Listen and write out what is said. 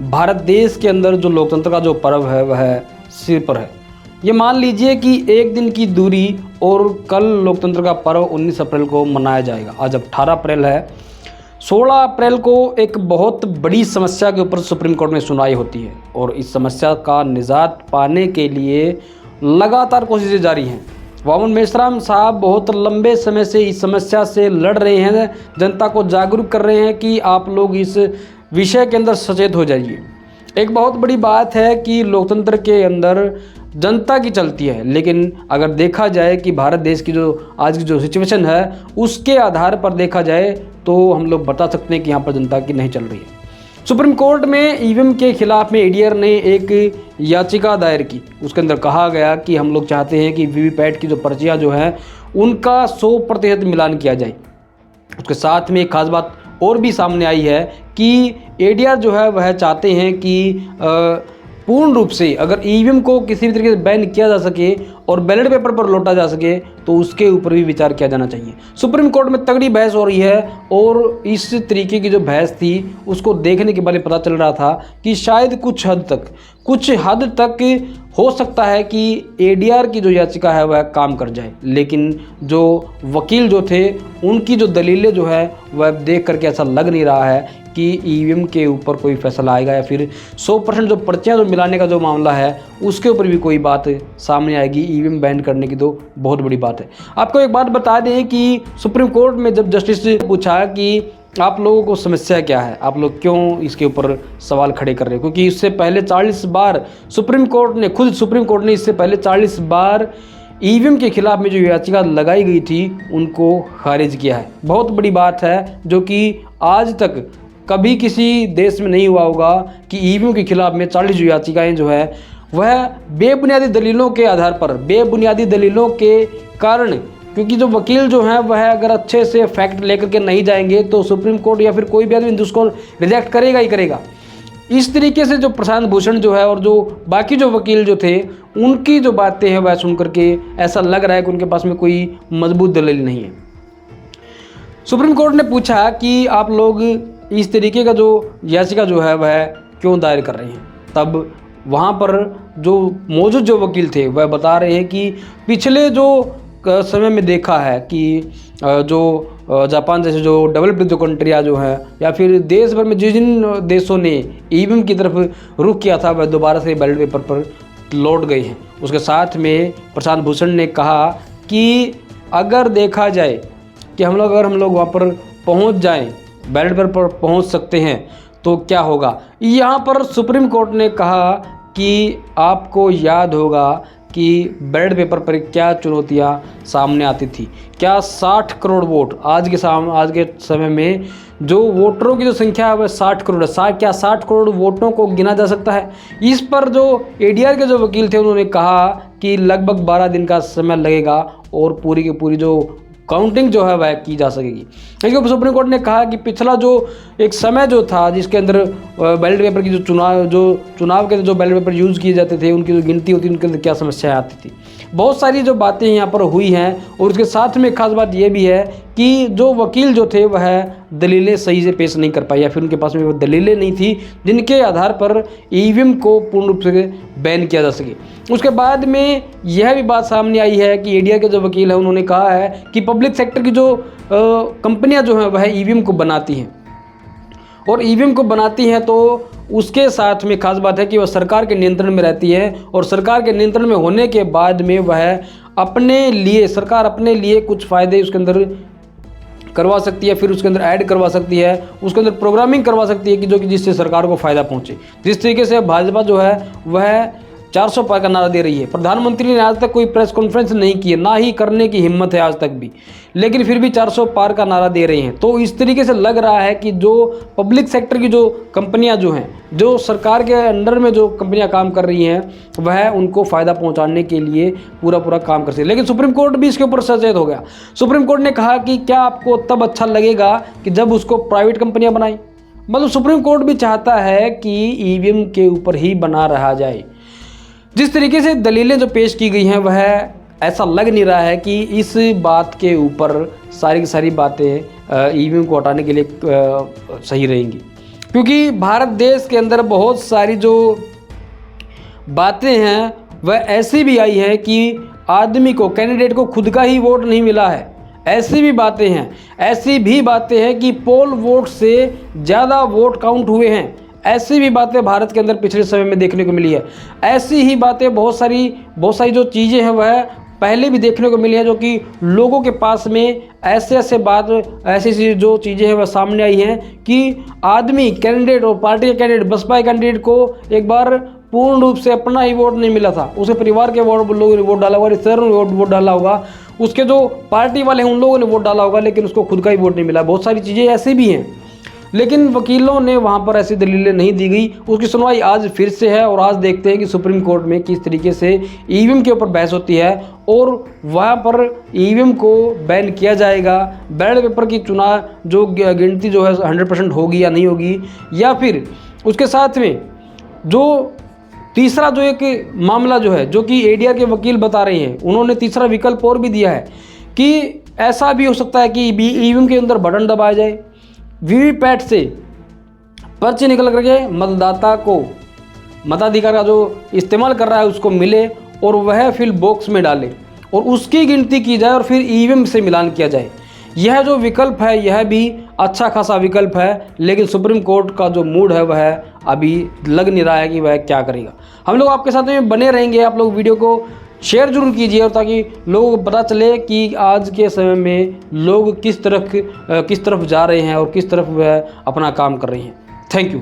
भारत देश के अंदर जो लोकतंत्र का जो पर्व है वह सिर पर है। ये मान लीजिए कि एक दिन की दूरी और कल लोकतंत्र का पर्व 19 अप्रैल को मनाया जाएगा। आज 18 अप्रैल है। 16 अप्रैल को एक बहुत बड़ी समस्या के ऊपर सुप्रीम कोर्ट में सुनवाई होती है और इस समस्या का निजात पाने के लिए लगातार कोशिशें जारी हैं। वामन मेश्राम साहब बहुत लंबे समय से इस समस्या से लड़ रहे हैं, जनता को जागरूक कर रहे हैं कि आप लोग इस विषय के अंदर सचेत हो जाइए। एक बहुत बड़ी बात है कि लोकतंत्र के अंदर जनता की चलती है, लेकिन अगर देखा जाए कि भारत देश की जो आज की जो सिचुएशन है उसके आधार पर देखा जाए तो हम लोग बता सकते हैं कि यहाँ पर जनता की नहीं चल रही है। सुप्रीम कोर्ट में ईवीएम के खिलाफ में एडीआर ने एक याचिका दायर की। उसके अंदर कहा गया कि हम लोग चाहते हैं कि वीवीपैट की जो पर्चियाँ जो हैं उनका 100% मिलान किया जाए। उसके साथ में एक खास बात और भी सामने आई है कि एडीआर जो है वह चाहते हैं कि पूर्ण रूप से अगर ईवीएम को किसी भी तरीके से बैन किया जा सके और बैलेट पेपर पर लौटा जा सके तो उसके ऊपर भी विचार किया जाना चाहिए। सुप्रीम कोर्ट में तगड़ी बहस हो रही है और इस तरीके की जो बहस थी उसको देखने के बाद पता चल रहा था कि शायद कुछ हद तक हो सकता है कि एडीआर की जो याचिका है वह काम कर जाए, लेकिन जो वकील जो थे उनकी जो दलीलें जो है वह देख करके ऐसा लग नहीं रहा है कि ईवीएम के ऊपर कोई फैसला आएगा या फिर 100% जो पर्चियाँ जो मिलाने का जो मामला है उसके ऊपर भी कोई बात सामने आएगी। ईवीएम बैन करने की तो बहुत बड़ी बात है। आपको एक बात बता दें कि सुप्रीम कोर्ट में जब जस्टिस ने पूछा कि आप लोगों को समस्या क्या है, आप लोग क्यों इसके ऊपर सवाल खड़े कर रहे हैं, क्योंकि इससे पहले 40 बार सुप्रीम कोर्ट ने इससे पहले 40 बार ईवीएम के खिलाफ में जो याचिका लगाई गई थी उनको खारिज किया है। बहुत बड़ी बात है जो कि आज तक कभी किसी देश में नहीं हुआ होगा कि ईवीएम के खिलाफ में 40 जो याचिकाएँ जो है वह बेबुनियादी दलीलों के आधार पर, बेबुनियादी दलीलों के कारण, क्योंकि जो वकील जो हैं वह अगर अच्छे से फैक्ट लेकर के नहीं जाएंगे तो सुप्रीम कोर्ट या फिर कोई भी आदमी उसको रिजेक्ट करेगा ही करेगा। इस तरीके से जो प्रशांत भूषण जो है और जो बाकी जो वकील जो थे उनकी जो बातें हैं वह सुन करके ऐसा लग रहा है कि उनके पास में कोई मजबूत दलील नहीं है। सुप्रीम कोर्ट ने पूछा कि आप लोग इस तरीके का जो याचिका जो है वह क्यों दायर कर रहे हैं। तब वहाँ पर जो मौजूद जो वकील थे वह बता रहे हैं कि पिछले जो समय में देखा है कि जो जापान जैसे जो डेवलप्ड जो कंट्रियाँ जो हैं या फिर देश भर में जिन देशों ने ईवीएम की तरफ रुख किया था वह दोबारा से बैलेट पेपर पर लौट गए हैं। उसके साथ में प्रशांत भूषण ने कहा कि अगर देखा जाए कि हम लोग वहाँ पर पहुँच जाएँ, बैलेट पेपर पर पहुँच सकते हैं तो क्या होगा। यहाँ पर सुप्रीम कोर्ट ने कहा कि आपको याद होगा कि बैलेट पेपर पर क्या चुनौतियाँ सामने आती थी। क्या 60 करोड़ वोट आज के समय में जो वोटरों की जो संख्या है वह 60 करोड़ है। क्या 60 करोड़ वोटों को गिना जा सकता है। इस पर जो एडीआर के जो वकील थे उन्होंने कहा कि लगभग 12 दिन का समय लगेगा और पूरी की पूरी जो काउंटिंग जो है वह की जा सकेगी। लेकिन सुप्रीम कोर्ट ने कहा कि पिछला जो एक समय जो था जिसके अंदर बैलेट पेपर की जो चुनाव के जो बैलेट पेपर यूज़ किए जाते थे उनकी जो गिनती होती थी उनके अंदर क्या समस्याएं आती थी। बहुत सारी जो बातें यहाँ पर हुई हैं और उसके साथ में खास बात यह भी है कि जो वकील जो थे वह दलीलें सही से पेश नहीं कर पाए या फिर उनके पास में वो दलीलें नहीं थी जिनके आधार पर ईवीएम को पूर्ण रूप से बैन किया जा सके। उसके बाद में यह भी बात सामने आई है कि एडीआर के जो वकील हैं उन्होंने कहा है कि पब्लिक सेक्टर की जो कंपनियां जो हैं वह ईवीएम को बनाती हैं और ईवीएम को बनाती हैं तो उसके साथ में खास बात है कि वह सरकार के नियंत्रण में रहती है और सरकार के नियंत्रण में होने के बाद में वह सरकार अपने लिए कुछ फ़ायदे उसके अंदर करवा सकती है, फिर उसके अंदर ऐड करवा सकती है, उसके अंदर प्रोग्रामिंग करवा सकती है कि जो कि जिससे सरकार को फ़ायदा पहुंचे। जिस तरीके से भाजपा जो है वह 400 पार का नारा दे रही है। प्रधानमंत्री ने आज तक कोई प्रेस कॉन्फ्रेंस नहीं की है, ना ही करने की हिम्मत है आज तक भी, लेकिन फिर भी 400 पार का नारा दे रहे हैं। तो इस तरीके से लग रहा है कि जो पब्लिक सेक्टर की जो कंपनियां जो हैं, जो सरकार के अंडर में जो कंपनियां काम कर रही हैं वह उनको फ़ायदा पहुंचाने के लिए पूरा काम कर सकती है। लेकिन सुप्रीम कोर्ट भी इसके ऊपर सचेत हो गया। सुप्रीम कोर्ट ने कहा कि क्या आपको तब अच्छा लगेगा कि जब उसको प्राइवेट कंपनियाँ बनाई। मतलब सुप्रीम कोर्ट भी चाहता है कि ईवीएम के ऊपर ही बना रहा जाए। जिस तरीके से दलीलें जो पेश की गई हैं वह ऐसा लग नहीं रहा है कि इस बात के ऊपर सारी की सारी बातें ईवीएम को हटाने के लिए सही रहेंगी। क्योंकि भारत देश के अंदर बहुत सारी जो बातें हैं वह ऐसी भी आई है कि आदमी को, कैंडिडेट को खुद का ही वोट नहीं मिला है। ऐसी भी बातें हैं, ऐसी भी बातें हैं कि पोल वोट से ज़्यादा वोट काउंट हुए हैं। ऐसी भी बातें भारत के अंदर पिछले समय में देखने को मिली है। ऐसी ही बातें बहुत सारी जो चीज़ें हैं वह पहले भी देखने को मिली है, जो कि लोगों के पास में ऐसी जो चीज़ें हैं वह सामने आई हैं कि आदमी, कैंडिडेट और पार्टी के कैंडिडेट, बसपा के कैंडिडेट को एक बार पूर्ण रूप से अपना ही वोट नहीं मिला था। उसके परिवार के लोगों ने वोट डाला होगा, रिश्तेदारों ने वोट डाला होगा, उसके जो पार्टी वाले हैं उन लोगों ने वोट डाला होगा, लेकिन उसको खुद का ही वोट नहीं मिला। बहुत सारी चीज़ें ऐसी भी हैं, लेकिन वकीलों ने वहाँ पर ऐसी दलीलें नहीं दी गई। उसकी सुनवाई आज फिर से है और आज देखते हैं कि सुप्रीम कोर्ट में किस तरीके से ईवीएम के ऊपर बहस होती है और वहाँ पर ईवीएम को बैन किया जाएगा, बैलेट पेपर की चुनाव जो गिनती जो है 100% होगी या नहीं होगी, या फिर उसके साथ में जो तीसरा जो एक मामला जो है, जो कि एडीआर के वकील बता रहे हैं, उन्होंने तीसरा विकल्प और भी दिया है कि ऐसा भी हो सकता है कि ईवीएम के अंदर बटन दबाया जाए, वीवीपैट से पर्ची निकल करके मतदाता को मताधिकार का जो इस्तेमाल कर रहा है उसको मिले और वह फिर बॉक्स में डाले और उसकी गिनती की जाए और फिर ईवीएम से मिलान किया जाए। यह जो विकल्प है यह भी अच्छा खासा विकल्प है, लेकिन सुप्रीम कोर्ट का जो मूड है वह अभी लग नहीं रहा है कि वह क्या करेगा। हम लोग आपके साथ में बने रहेंगे, आप लोग वीडियो को शेयर जरूर कीजिए और ताकि लोगों को पता चले कि आज के समय में लोग किस तरफ जा रहे हैं और किस तरफ वह अपना काम कर रहे हैं। Thank you.